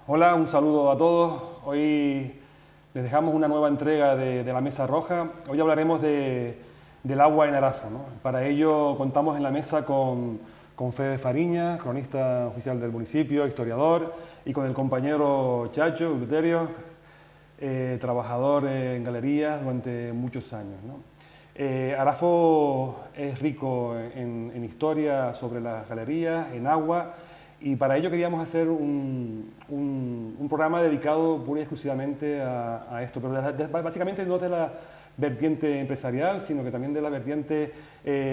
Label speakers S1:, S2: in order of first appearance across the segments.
S1: Hola, un saludo a todos. Hoy les dejamos una nueva entrega de la Mesa Roja. Hoy hablaremos del agua en Arafo, ¿no? Para ello contamos en la mesa con Febe Fariña, cronista oficial del municipio, historiador, y con el compañero Chacho Uterio, trabajador en galerías durante muchos años, ¿no? Arafo es rico en historia sobre las galerías, en agua, y para ello queríamos hacer un programa dedicado pura y exclusivamente a esto, pero básicamente no de la vertiente empresarial, sino que también de la vertiente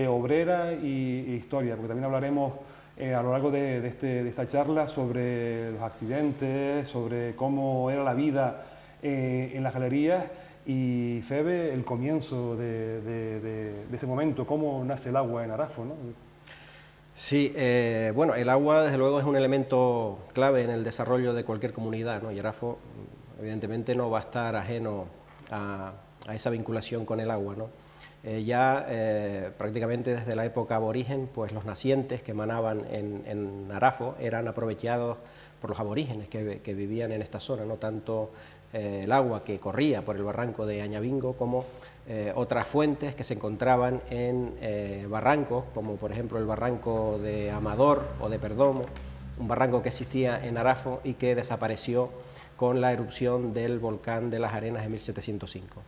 S1: obrera y historia, porque también hablaremos a lo largo de esta charla sobre los accidentes, sobre cómo era la vida en las galerías, y Febe, el comienzo de ese momento, cómo nace el agua en Arafo, ¿no?
S2: Sí, bueno, el agua desde luego es un elemento clave en el desarrollo de cualquier comunidad, ¿no? Y Arafo evidentemente no va a estar ajeno a esa vinculación con el agua, ¿no? Prácticamente desde la época aborigen, pues los nacientes que emanaban en Arafo eran aprovechados por los aborígenes que vivían en esta zona, no tanto el agua que corría por el barranco de Añabingo como otras fuentes que se encontraban en barrancos, como por ejemplo el barranco de Amador o de Perdomo, un barranco que existía en Arafo y que desapareció con la erupción del volcán de las Arenas en 1705.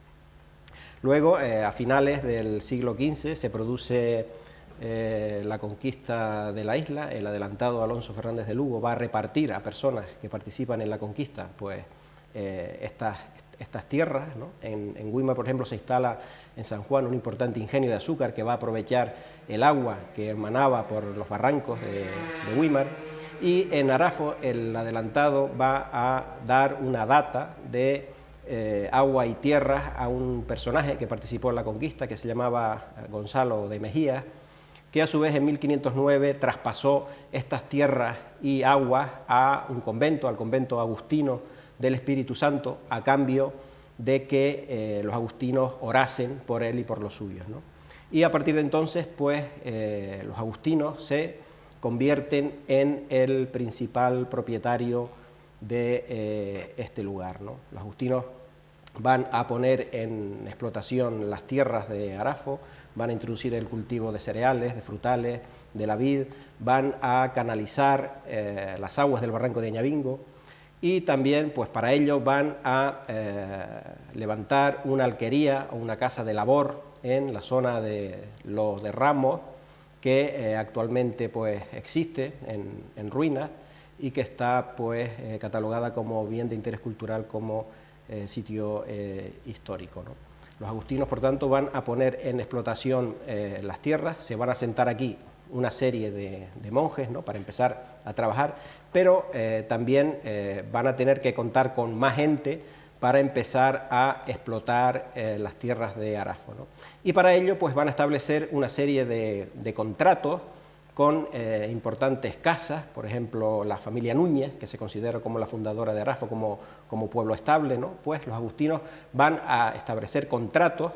S2: Luego, a finales del siglo XV, se produce la conquista de la isla. El adelantado Alonso Fernández de Lugo va a repartir a personas que participan en la conquista pues, estas tierras, ¿no? En Güímar, por ejemplo, se instala en San Juan un importante ingenio de azúcar que va a aprovechar el agua que emanaba por los barrancos de Güímar, y en Arafo el adelantado va a dar una data de agua y tierras a un personaje que participó en la conquista, que se llamaba Gonzalo de Mejía, que a su vez en 1509 traspasó estas tierras y aguas a un convento, al convento agustino del Espíritu Santo, a cambio de que los agustinos orasen por él y por los suyos, ¿no? Y a partir de entonces, pues, los agustinos se convierten en el principal propietario de este lugar, ¿no? Los agustinos van a poner en explotación las tierras de Arafo, van a introducir el cultivo de cereales, de frutales, de la vid, van a canalizar las aguas del barranco de Añabingo, y también pues para ello van a levantar una alquería o una casa de labor en la zona de los de Ramos, que actualmente pues existe en ruinas y que está pues catalogada como bien de interés cultural, como sitio histórico, ¿no? Los agustinos, por tanto, van a poner en explotación las tierras, se van a asentar aquí una serie de monjes, ¿no? Para empezar a trabajar, pero también van a tener que contar con más gente para empezar a explotar las tierras de Arafo, ¿no? Y para ello pues van a establecer una serie de contratos con importantes casas, por ejemplo la familia Núñez, que se considera como la fundadora de Arafo, como pueblo estable, ¿no? Pues los agustinos van a establecer contratos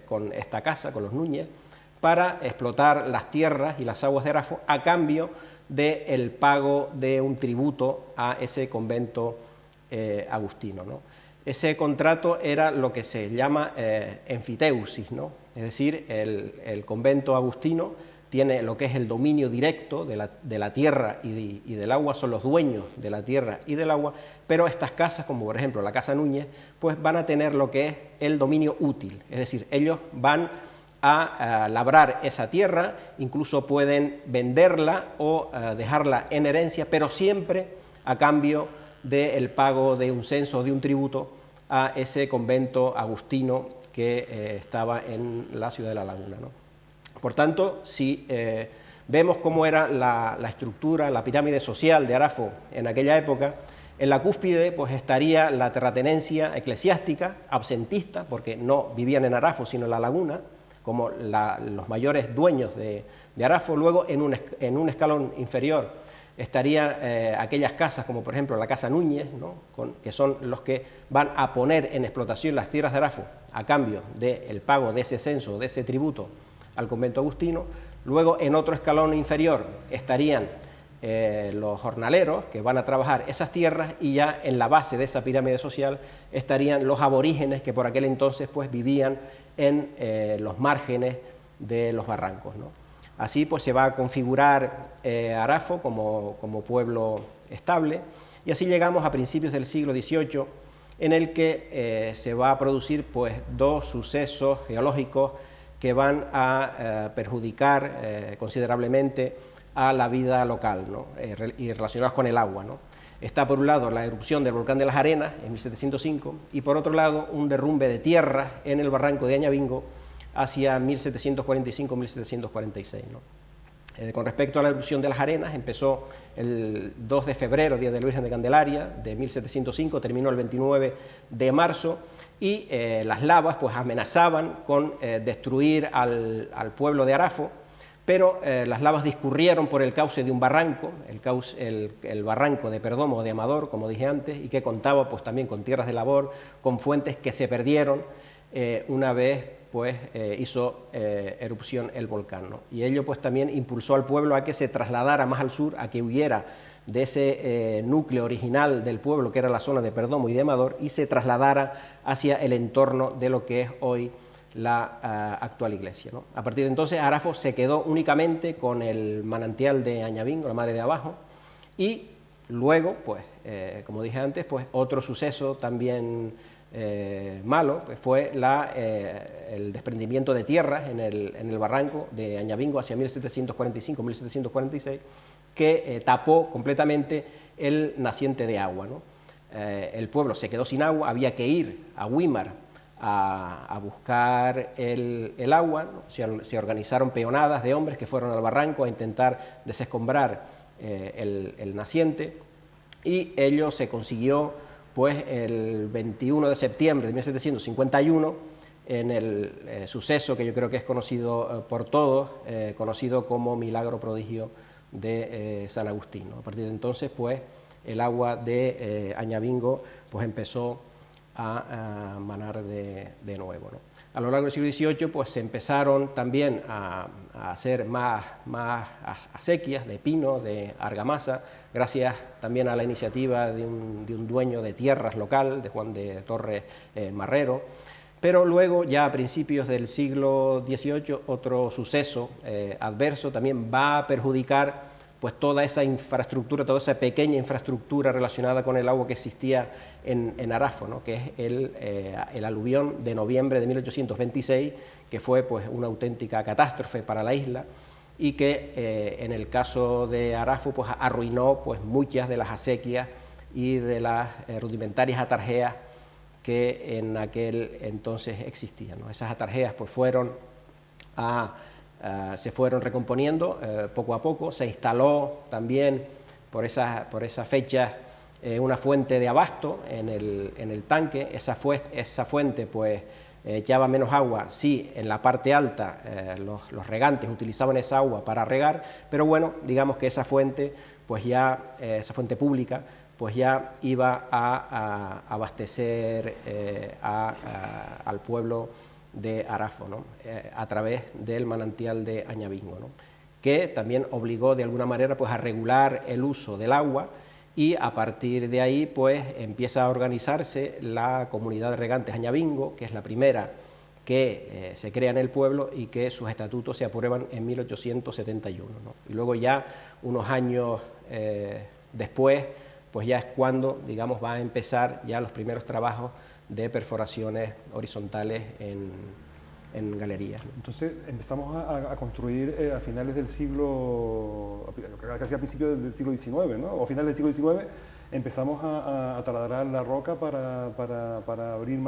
S2: con esta casa, con los Núñez, para explotar las tierras y las aguas de Arafo a cambio del pago de un tributo a ese convento agustino, ¿no? Ese contrato era lo que se llama enfiteusis, ¿no? Es decir, el convento agustino tiene lo que es el dominio directo de la tierra y del agua, son los dueños de la tierra y del agua, pero estas casas, como por ejemplo la Casa Núñez, pues van a tener lo que es el dominio útil, es decir, ellos van a labrar esa tierra, incluso pueden venderla o dejarla en herencia, pero siempre a cambio del pago de un censo o de un tributo a ese convento agustino que estaba en la ciudad de La Laguna, ¿no? Por tanto, si vemos cómo era la estructura, la pirámide social de Arafo en aquella época, En la cúspide pues estaría la terratenencia eclesiástica, absentista, porque no vivían en Arafo, sino en la laguna, como los mayores dueños de Arafo. Luego, en un escalón inferior, estarían aquellas casas, como por ejemplo la Casa Núñez, ¿no? Que son los que van a poner en explotación las tierras de Arafo a cambio del pago de ese censo, de ese tributo al convento agustino. Luego, en otro escalón inferior, estarían los jornaleros que van a trabajar esas tierras, y ya en la base de esa pirámide social estarían los aborígenes que por aquel entonces pues vivían en los márgenes de los barrancos, ¿no? Así pues se va a configurar Arafo como pueblo estable, y así llegamos a principios del siglo XVIII, en el que se va a producir pues dos sucesos geológicos que van a perjudicar considerablemente a la vida local, ¿no? Y relacionados con el agua, ¿no? Está por un lado la erupción del volcán de las Arenas en 1705, y por otro lado un derrumbe de tierra en el barranco de Añabingo hacia 1745-1746, ¿no? Con respecto a la erupción de las Arenas, empezó el 2 de febrero, Día de la Virgen de Candelaria, de 1705, terminó el 29 de marzo, y las lavas pues amenazaban con destruir al pueblo de Arafo, pero las lavas discurrieron por el cauce de un barranco, el barranco de Perdomo o de Amador, como dije antes, y que contaba pues también con tierras de labor, con fuentes que se perdieron una vez pues hizo erupción el volcán, ¿no? Y ello pues también impulsó al pueblo a que se trasladara más al sur, a que huyera de ese núcleo original del pueblo, que era la zona de Perdomo y de Amador, y se trasladara hacia el entorno de lo que es hoy la actual iglesia, ¿no? A partir de entonces Arafo se quedó únicamente con el manantial de Añabingo, la madre de abajo, y luego, pues, como dije antes, pues otro suceso también malo pues fue el desprendimiento de tierras en el barranco de Añabingo hacia 1745-1746, que tapó completamente el naciente de agua, ¿no? El pueblo se quedó sin agua, había que ir a Güímar a buscar el agua, ¿no? Se organizaron peonadas de hombres que fueron al barranco a intentar desescombrar el naciente, y ello se consiguió pues el 21 de septiembre de 1751, en el suceso que yo creo que es conocido por todos, conocido como Milagro Prodigio de San Agustín, ¿no? A partir de entonces pues el agua de Añabingo pues empezó a manar de nuevo, ¿no? A lo largo del siglo XVIII pues se empezaron también a hacer más acequias de pino, de argamasa, gracias también a la iniciativa de un dueño de tierras local, de Juan de Torres Marrero. Pero luego, ya a principios del siglo XVIII, otro suceso adverso también va a perjudicar pues toda esa infraestructura, toda esa pequeña infraestructura relacionada con el agua que existía en Arafo, ¿no? Que es el aluvión de noviembre de 1826, que fue pues una auténtica catástrofe para la isla, y que en el caso de Arafo pues arruinó pues muchas de las acequias y de las rudimentarias atarjeas que en aquel entonces existían, ¿no? Esas atarjeas pues se fueron recomponiendo poco a poco. Se instaló también por esa fecha una fuente de abasto en el tanque. Esa fuente pues echaba menos agua. Sí, en la parte alta los regantes utilizaban esa agua para regar, pero bueno, digamos que esa fuente pues ya, esa fuente pública, pues ya iba a abastecer al pueblo de Arafo, ¿no? A través del manantial de Añabingo, ¿no? Que también obligó de alguna manera pues a regular el uso del agua, y a partir de ahí pues empieza a organizarse la comunidad de regantes Añabingo, que es la primera que se crea en el pueblo y que sus estatutos se aprueban en 1871, ¿no? Y luego ya unos años después pues ya es cuando, digamos, va a empezar ya los primeros trabajos de perforaciones horizontales en galerías, ¿no?
S1: Entonces empezamos a construir a finales del siglo, casi a principios del siglo XIX, ¿no? O finales del siglo XIX empezamos a taladrar la roca para abrir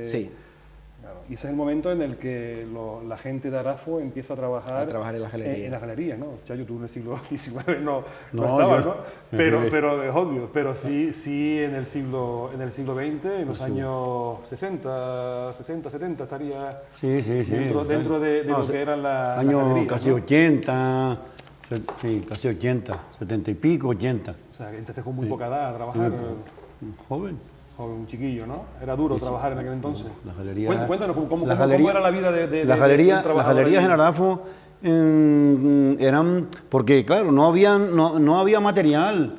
S2: sí.
S1: Claro. Y ese es el momento en el que la gente de Arafo empieza a trabajar
S2: en las galerías.
S1: En las galerías, ¿no? Chayo, tú en el siglo XIX no
S3: No,
S1: estabas,
S3: yo-
S1: ¿no? Pero es obvio, pero sí en el siglo XX, en los años 60, 70 estaría
S3: Sí.
S1: dentro de
S3: No,
S1: lo que eran las
S3: años
S1: galerías,
S3: casi
S1: ¿no?
S3: 80, sí, casi 80, 70 y pico, 80.
S1: O sea, que entraste con muy poca edad a trabajar,
S3: Joven.
S1: joven, un chiquillo, ¿no? Era duro trabajar en aquel entonces.
S3: Las galerías.
S1: Cuéntanos, ¿cómo
S3: las galerías-
S1: era la vida de
S3: las
S1: un
S3: galerías,
S1: trabajador
S3: las galerías
S1: ahí?
S3: en Arafo eran, porque claro, no había material.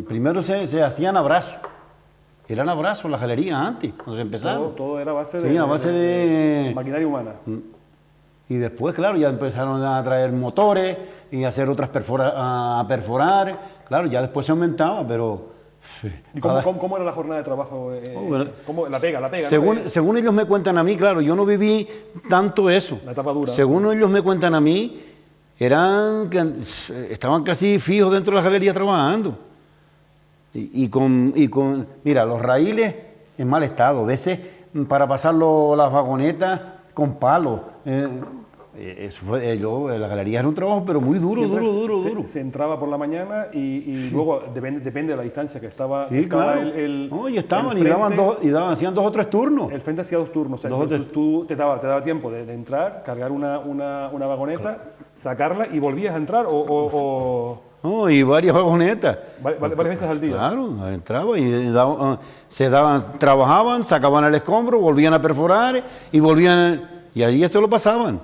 S3: Primero se hacían abrazos. Eran abrazos las galerías antes, cuando se empezaron.
S1: Todo era a base
S3: Sí, a base de-
S1: maquinaria humana.
S3: Y después, claro, ya empezaron a traer motores y a hacer otras a perforar. Claro, ya después se aumentaba, pero... sí,
S1: ¿Y
S3: cada-
S1: cómo era la jornada de trabajo?
S3: bueno,
S1: La pega, ¿no?
S3: según ellos me cuentan a mí, claro, yo no viví tanto eso.
S1: La etapa dura.
S3: Según ellos me cuentan a mí, estaban casi fijos dentro de las galerías trabajando. Mira, los raíles en mal estado, a veces para pasar las vagonetas con palos. La galería era un trabajo, pero muy duro,
S1: Siempre
S3: duro.
S1: Se entraba por la mañana y luego, depende de la distancia que estaba.
S3: Sí,
S1: estaba
S3: claro. No, y estaban,
S1: el
S3: hacían 2 o 3 turnos.
S1: El frente hacía 2 turnos. O sea,
S3: Dos o tres.
S1: tú te daba tiempo de entrar, cargar una vagoneta, sacarla y volvías a entrar
S3: No, y varias vagonetas.
S1: varias veces al día.
S3: Claro, entraba y trabajaban, sacaban el escombro, volvían a perforar y volvían, y allí esto lo pasaban.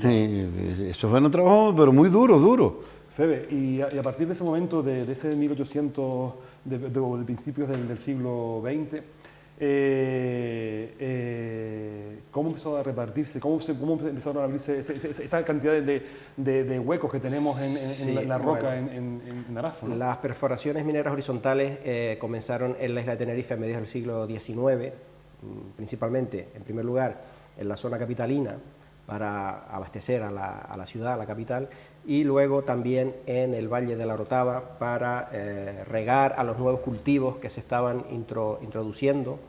S3: Eso fue un trabajo, pero muy duro.
S1: Febe, y a partir de ese momento, de ese 1800, de principios del siglo XX, ¿cómo empezó a repartirse? ¿Cómo empezaron a abrirse esa cantidad de huecos que tenemos en la roca
S2: bueno,
S1: en Arafo, ¿no?
S2: Las perforaciones mineras horizontales comenzaron en la isla de Tenerife a mediados del siglo XIX, principalmente, en primer lugar, en la zona capitalina, para abastecer a la ciudad, a la capital, y luego también en el Valle de la Orotava para regar a los nuevos cultivos que se estaban introduciendo,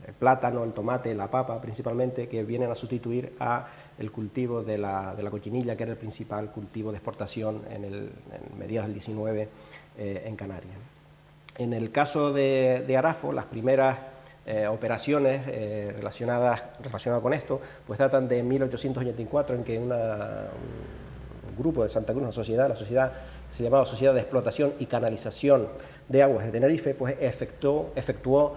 S2: el plátano, el tomate, la papa principalmente, que vienen a sustituir a el cultivo de la cochinilla, que era el principal cultivo de exportación en mediados del 19 en Canarias. En el caso de Arafo, las primeras operaciones relacionadas con esto, pues datan de 1884, en que un grupo de Santa Cruz, la sociedad se llamaba Sociedad de Explotación y Canalización de Aguas de Tenerife, pues efectuó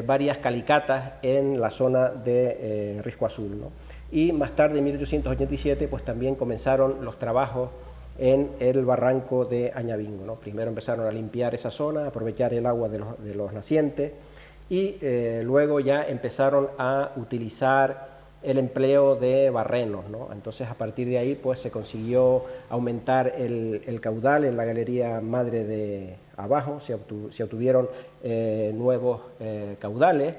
S2: varias calicatas en la zona de Risco Azul, ¿no? Y más tarde, en 1887, pues también comenzaron los trabajos en el barranco de Añabingo, ¿no? Primero empezaron a limpiar esa zona, a aprovechar el agua de los nacientes, y luego ya empezaron a utilizar el empleo de barrenos, ¿no? Entonces, a partir de ahí, pues se consiguió aumentar el caudal en la galería madre de abajo, se obtuvieron nuevos caudales,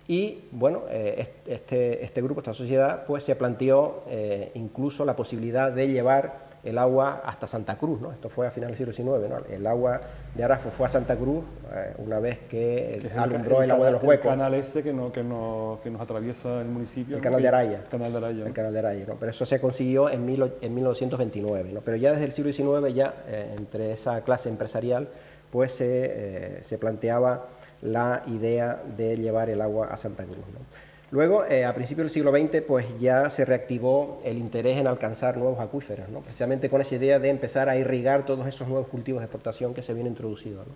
S2: y bueno, este grupo, esta sociedad, pues se planteó incluso la posibilidad de llevar el agua hasta Santa Cruz, ¿no? Esto fue a finales del siglo XIX, ¿no? El agua de Arafo fue a Santa Cruz una vez que alumbró el agua de los huecos.
S1: El canal ese que nos atraviesa el municipio.
S2: El canal de Araya.
S1: El canal de Araya.
S2: El canal de Araya, ¿no? Pero eso se consiguió en 1929, ¿no? Pero ya desde el siglo XIX, ya entre esa clase empresarial, pues se planteaba la idea de llevar el agua a Santa Cruz, ¿no? Luego, a principios del siglo XX, pues ya se reactivó el interés en alcanzar nuevos acuíferos, ¿no? Precisamente con esa idea de empezar a irrigar todos esos nuevos cultivos de exportación que se habían introducido, ¿no?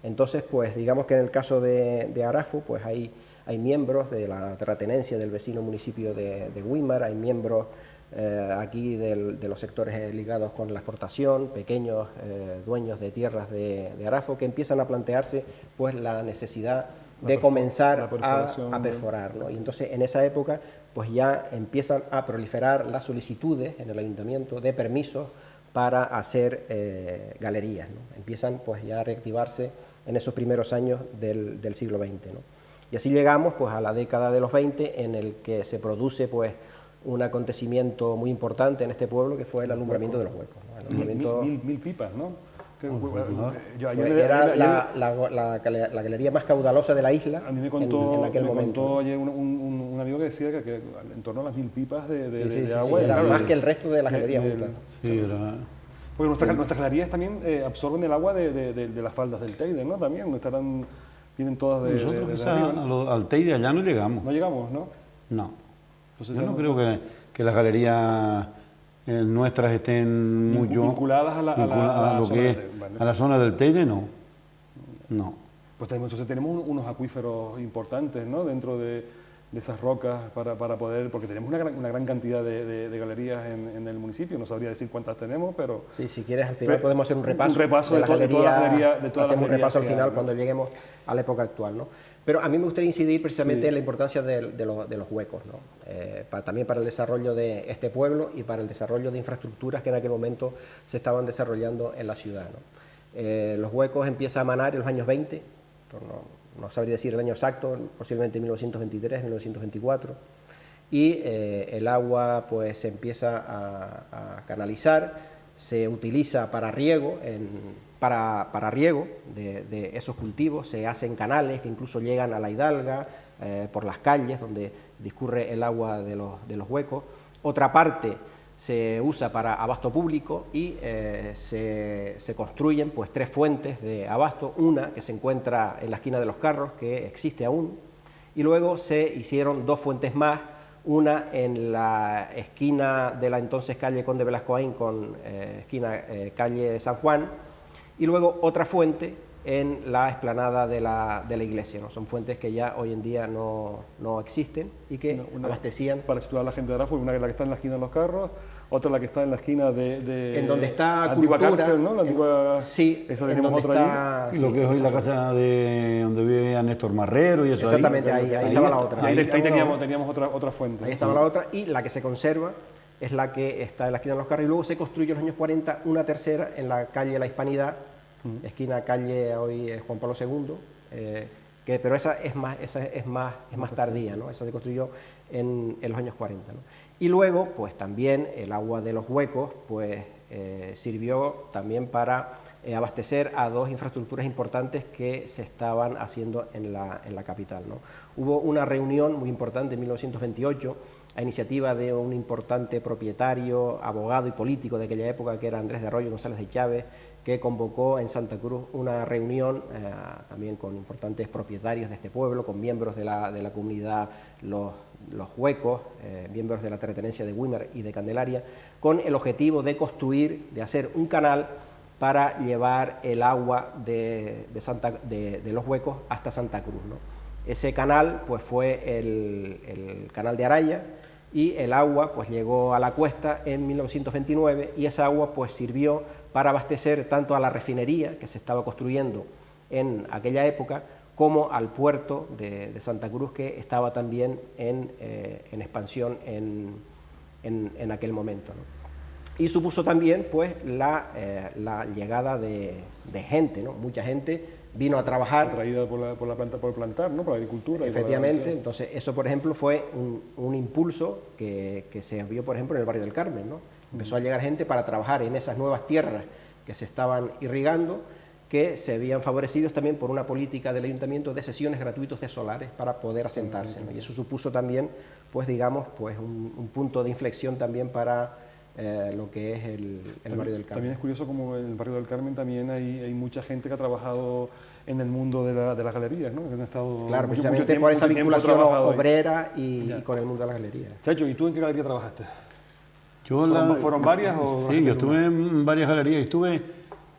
S2: Entonces, pues digamos que en el caso de Arafo, pues hay miembros de la terratenencia del vecino municipio de Güímar, hay miembros aquí de los sectores ligados con la exportación, pequeños dueños de tierras de Arafo, que empiezan a plantearse pues la necesidad de comenzar a perforar, ¿no? Y entonces en esa época pues ya empiezan a proliferar las solicitudes en el ayuntamiento de permisos para hacer galerías, ¿no? Empiezan pues ya a reactivarse en esos primeros años del siglo XX, ¿no? Y así llegamos pues a la década de los 20, en el que se produce pues un acontecimiento muy importante en este pueblo, que fue el alumbramiento de los huecos, ¿no? El alumbramiento...
S1: mil pipas, ¿no?
S2: Era la galería más caudalosa de la isla.
S1: A mí me contó ayer un amigo que decía que en torno a las 1000 pipas de agua.
S2: Sí, era más que el resto de las galerías juntas.
S3: Sí, era...
S1: Porque nuestras galerías también absorben el agua de las faldas del Teide, ¿no? También vienen todas de
S3: Nosotros
S1: de
S3: quizás
S1: arriba, ¿no?
S3: al Teide allá no llegamos.
S1: No llegamos, ¿no?
S3: No.
S1: Entonces,
S3: Yo no creo que las galerías nuestras estén mucho
S1: vinculadas a la zona del Teide, ¿vale?
S3: a la zona del Teide, no. No.
S1: Pues entonces tenemos unos acuíferos importantes, ¿no? Dentro de esas rocas para poder, porque tenemos una gran cantidad de galerías en el municipio, no sabría decir cuántas tenemos, pero...
S2: Sí, si quieres al final podemos hacer un repaso
S1: de todas las galerías.
S2: Hacemos un repaso al final
S1: ¿no?
S2: cuando lleguemos a la época actual, ¿no? Pero a mí me gustaría incidir precisamente en la importancia de los huecos, ¿no? También para el desarrollo de este pueblo y para el desarrollo de infraestructuras que en aquel momento se estaban desarrollando en la ciudad, ¿no? Los huecos empiezan a manar en los años 20, no sabría decir el año exacto, posiblemente 1923, 1924, y el agua pues se empieza a canalizar, se utiliza para riego, para riego de esos cultivos, se hacen canales que incluso llegan a la Hidalga, por las calles donde discurre el agua de los huecos. Otra parte se usa para abasto público y se construyen pues 3 fuentes de abasto, una que se encuentra en la esquina de los Carros, que existe aún, y luego se hicieron 2 fuentes más, una en la esquina de la entonces calle Conde Velasco Aín con esquina calle San Juan, y luego otra fuente en la explanada de la iglesia, ¿no? Son fuentes que ya hoy en día no existen y que abastecían.
S1: Para situar a la gente de Arafo, una la que está en la esquina de los Carros, otra la que está en la esquina de
S2: en donde está
S1: la antigua
S2: cultura,
S1: cárcel, ¿no? La antigua,
S2: sí,
S1: esa tenemos otra allí.
S3: Y lo que es hoy la casa de donde vive a Néstor Marrero y eso.
S2: Exactamente, ahí estaba la otra.
S1: Ahí teníamos otra fuente.
S2: Ahí estaba la otra, y la que se conserva es la que está en la esquina de los Carros, y luego se construyó en los años 40 una tercera en la calle La Hispanidad, esquina calle hoy es Juan Pablo II, pero esa es más tardía, ¿no? Esa se construyó en los años 40, ¿no? Y luego, pues también el agua de los huecos, pues sirvió también para abastecer a 2 infraestructuras importantes que se estaban haciendo en la capital, ¿no? Hubo una reunión muy importante en 1928 a iniciativa de un importante propietario, abogado y político de aquella época, que era Andrés de Arroyo González de Chávez, que convocó en Santa Cruz una reunión también con importantes propietarios de este pueblo, con miembros de la comunidad Los Huecos, miembros de la terratenencia de Güímar y de Candelaria, con el objetivo de construir, de hacer un canal para llevar el agua de Los Huecos hasta Santa Cruz, ¿no? Ese canal pues fue el canal de Araya, y el agua pues llegó a la cuesta en 1929, y esa agua pues sirvió para abastecer tanto a la refinería que se estaba construyendo en aquella época, como al puerto de Santa Cruz, que estaba también en expansión en aquel momento, ¿no? Y supuso también pues la llegada de gente, ¿no? Mucha gente vino a trabajar.
S1: Atraída por el plantar, ¿no? Por la agricultura.
S2: Efectivamente, entonces eso por ejemplo fue un impulso que se vio por ejemplo en el barrio del Carmen, ¿no? Empezó a llegar gente para trabajar en esas nuevas tierras que se estaban irrigando, que se habían favorecidos también por una política del ayuntamiento de sesiones gratuitos de solares para poder asentarse, ¿no? Y eso supuso también, pues digamos, pues un punto de inflexión también para lo que es el barrio del Carmen.
S1: También es curioso como en el barrio del Carmen también hay mucha gente que ha trabajado en el mundo de las galerías, ¿no? Que han estado
S2: claro, precisamente por esa vinculación obrera y con el mundo de las galerías.
S1: Chacho, ¿y tú en qué galería trabajaste?
S3: ¿Fueron
S1: varias o...?
S3: Sí, yo estuve en varias galerías. Estuve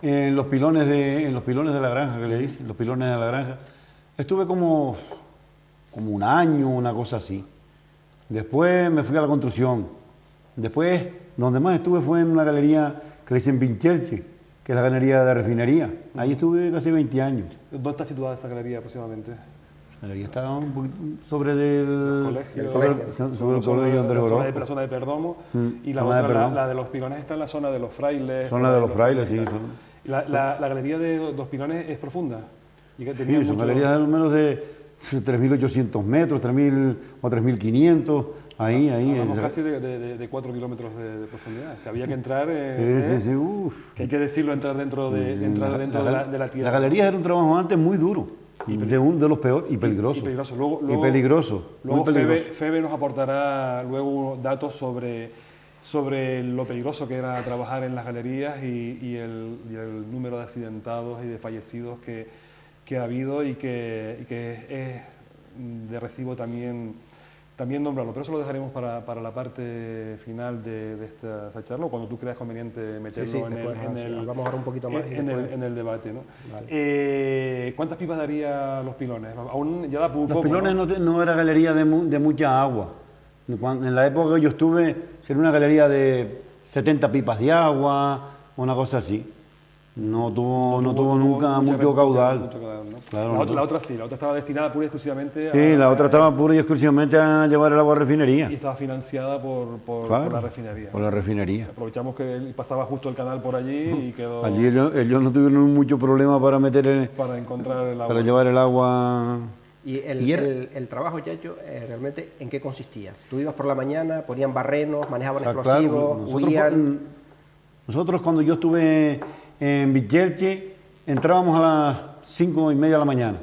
S3: en los pilones de la granja, que le dicen, los pilones de la granja. Estuve como un año, una cosa así. Después me fui a la construcción. Después, donde más estuve fue en una galería que le dicen Vinchelche, que es la galería de refinería. Ahí estuve casi 20 años.
S1: ¿Dónde está situada esa galería aproximadamente?
S3: La galería está un poquito sobre el colegio Andrés Orozco.
S1: La zona de Perdomo. Y la otra, la de los pilones, está en la zona de los frailes.
S3: Zona de los frailes, sí.
S1: La galería de los pilones es profunda.
S3: Sí, son galerías de al menos de 3.800 metros, 3.000 o 3.500. Ahí.
S1: Hablamos casi de 4 kilómetros de profundidad. Que había que entrar,
S3: Sí, uf.
S1: que hay que decirlo, entrar dentro de la tierra.
S3: La galería era un trabajo antes muy duro, de los peores, y peligroso.
S1: Y peligroso.
S3: Luego
S1: Luego
S3: muy peligroso.
S1: Febe nos aportará luego datos sobre lo peligroso que era trabajar en las galerías y el número de accidentados y de fallecidos que ha habido y que es de recibo también nombrarlo. Pero eso lo dejaremos para la parte final de esta charla, o cuando tú creas conveniente meterlo
S2: vamos ahora un poquito más
S1: en el debate, ¿no?
S2: Vale.
S1: ¿Cuántas pipas daría los pilones? Aún ya da poco.
S3: Los pilones no era galería de mucha agua. En la época que yo estuve, sería una galería de 70 pipas de agua, una cosa así. No tuvo nunca mucho caudal.
S1: ¿no?
S3: Claro,
S1: la otra sí, la otra estaba destinada pura y exclusivamente
S3: Sí, la otra estaba pura y exclusivamente a llevar el agua a refinería.
S1: Y estaba financiada por la refinería.
S3: Por la refinería.
S1: Aprovechamos que pasaba justo el canal por allí y quedó...
S3: Allí ellos no tuvieron mucho problema para
S1: para encontrar el agua.
S3: Para llevar el agua...
S2: ¿Y el trabajo, Chacho, realmente en qué consistía? ¿Tú ibas por la mañana, ponían barrenos, manejaban explosivos,
S3: claro,
S2: huían?
S3: Nosotros cuando yo estuve en Vilchelche, entrábamos a las 5:30 de la mañana.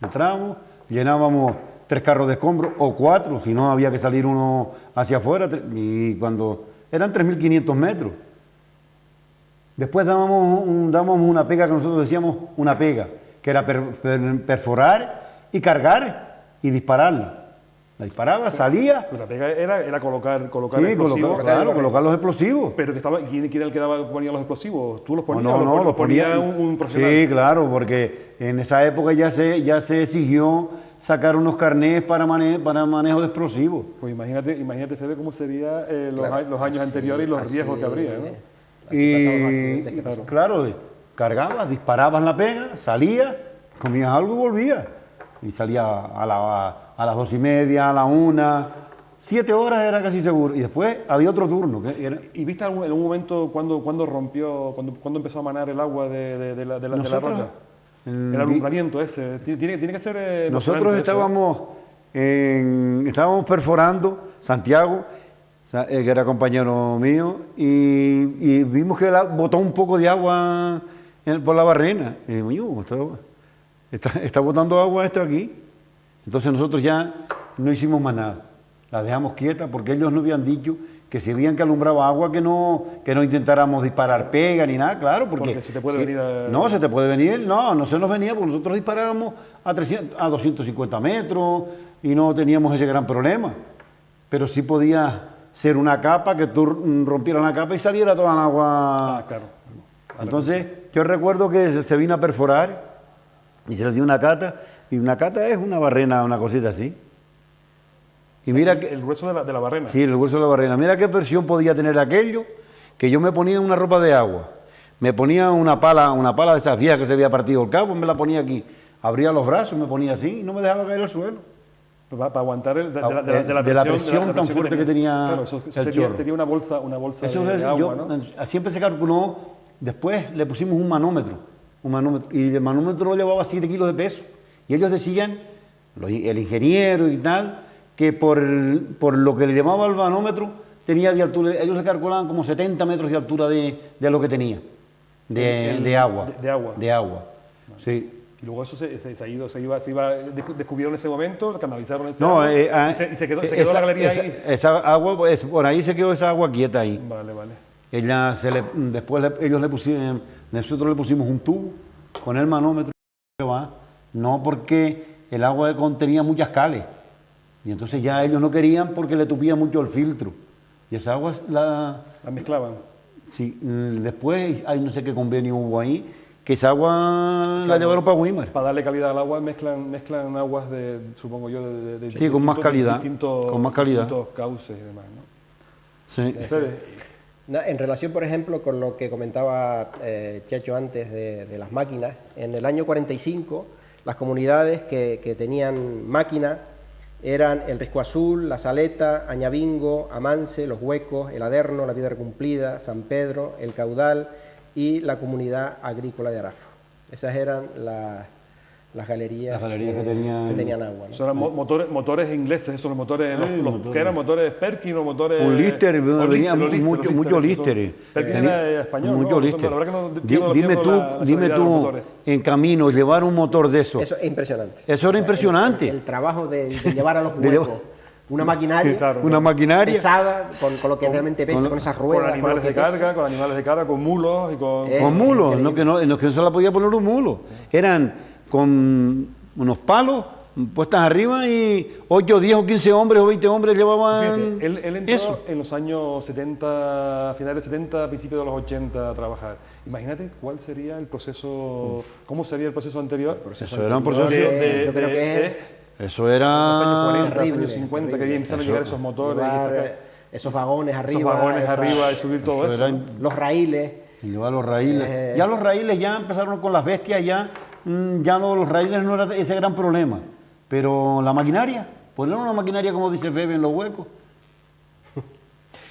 S3: Entrábamos, llenábamos 3 carros de escombros, o 4, si no había que salir uno hacia afuera, y cuando eran 3.500 metros. Después dábamos una pega que nosotros decíamos una pega, que era perforar y cargar y dispararla. La disparaba, salía.
S1: La pega era colocar
S3: Sí,
S1: explosivos.
S3: colocar los explosivos.
S1: Pero ¿quién era el que ponía los explosivos? ¿Tú los ponías?
S3: No, los ponía
S1: un profesional.
S3: Sí, claro, porque en esa época ya se exigió sacar unos carnés para manejo de explosivos.
S1: Pues imagínate, Fede, cómo sería los años anteriores y los riesgos que habría, ¿no?
S3: Y claro, cargabas, disparabas la pega, salías, comías algo y volvías. Y salía a las 2:30, a la 1, 7 horas era casi seguro. Y después había otro turno.
S1: ¿Y viste en un momento cuando rompió, cuando empezó a manar el agua de la roca? El alumbramiento ese. Tiene que ser...
S3: Nosotros estábamos perforando, Santiago, que era compañero mío, y vimos que botó un poco de agua por la barrena. Y dijimos, está botando agua esto aquí. Entonces nosotros ya no hicimos más nada. La dejamos quieta porque ellos nos habían dicho que si veían que alumbraba agua que no intentáramos disparar pega ni nada, claro, porque
S1: se te puede venir
S3: No, se te puede venir, no se nos venía porque nosotros disparábamos a 250 metros y no teníamos ese gran problema. Pero sí podía ser una capa, que tú rompieras la capa y saliera toda el agua.
S1: Claro.
S3: Entonces, yo recuerdo que se vino a perforar y se le dio una cata, y una cata es una barrena, una cosita así. Y mira
S1: el grueso de la barrena.
S3: Sí, el grueso de la barrena. Mira qué presión podía tener aquello, que yo me ponía una ropa de agua, me ponía una pala de esas viejas que se había partido el cabo, me la ponía aquí, abría los brazos, me ponía así y no me dejaba caer al suelo.
S1: Para aguantar
S3: de la presión tan fuerte que tenía.
S1: Claro, eso sería una bolsa
S3: eso
S1: de agua, ¿no?
S3: Siempre se calculó, después le pusimos un manómetro, y el manómetro llevaba 7 kilos de peso, y ellos decían, el ingeniero y tal, que por lo que le llamaba el manómetro, tenía de altura, ellos le calculaban como 70 metros de altura de lo que tenía, de agua. De agua, sí.
S1: Y luego eso se iba descubrieron en ese momento, lo canalizaron en ese
S3: agua,
S1: y se quedó la galería ahí.
S3: Esa agua, por ahí se quedó esa agua quieta ahí.
S1: Vale.
S3: Después nosotros le pusimos un tubo con el manómetro, no porque el agua contenía muchas cales. Y entonces ya ellos no querían porque le tupía mucho el filtro. Y esa agua la
S1: mezclaban.
S3: Sí, después hay no sé qué convenio hubo ahí, que esa agua la llevaron para Weimar.
S1: Para darle calidad al agua mezclan aguas supongo yo, de
S3: sí, con más calidad. Con más calidad.
S1: Distintos cauces y demás, ¿no?
S3: Sí.
S2: En relación, por ejemplo, con lo que comentaba Chacho antes de las máquinas, en el año 45 las comunidades que tenían máquina eran el Risco Azul, La Saleta, Añabingo, Amance, Los Huecos, El Aderno, La Piedra Cumplida, San Pedro, El Caudal y la Comunidad Agrícola de Arafo. Esas eran las las galerías,
S3: que
S2: que tenían agua, ¿no?
S1: Son eran motores ingleses, esos los motores,
S3: motores.
S1: que eran motores Perkin o motores...
S3: Un Lister, venía
S1: Lister,
S3: mucho Lister.
S1: Perkin era español,
S3: mucho
S1: ¿no?
S3: Lister.
S1: La verdad que no entiendo
S3: Dime
S1: la
S3: tú,
S1: nacionalidad de los motores.
S3: en camino, llevar un motor de eso.
S2: Eso es impresionante.
S3: Eso era impresionante.
S2: El trabajo de llevar a los
S3: De
S2: huecos
S3: llevar-
S2: una maquinaria,
S1: Claro,
S3: Una maquinaria.
S2: pesada, con lo que realmente pesa, con esas ruedas,
S1: Con animales
S2: lo que
S1: de carga,
S2: pesa.
S1: con animales de carga, con mulos y con...
S3: Con mulos,
S2: increíble.
S3: no que no se la podía poner un mulo. Eran con unos palos puestas arriba y 8, 10 o 15 hombres o 20 hombres llevaban
S1: Fíjate, él entró
S3: eso.
S1: en los años 70, finales 70, principios de los 80 a trabajar. Imagínate cuál sería el proceso, cómo sería el proceso anterior.
S3: Eso era un proceso.
S2: Yo creo que es
S3: Eso
S1: los años
S3: era.
S1: 40, los
S2: terrible,
S1: años 50, que
S2: terrible.
S1: empezaron a llegar esos motores, y
S2: llevar
S1: sacar
S2: esos vagones arriba,
S1: esos vagones
S2: esa-
S1: arriba y subir todo
S3: Eso
S1: eso.
S3: era-
S2: los raíles.
S3: Y llevar los raíles. Ya los raíles ya empezaron con las bestias, ya los raíles no era ese gran problema. Pero la maquinaria, poner una maquinaria como dice Febe en los huecos,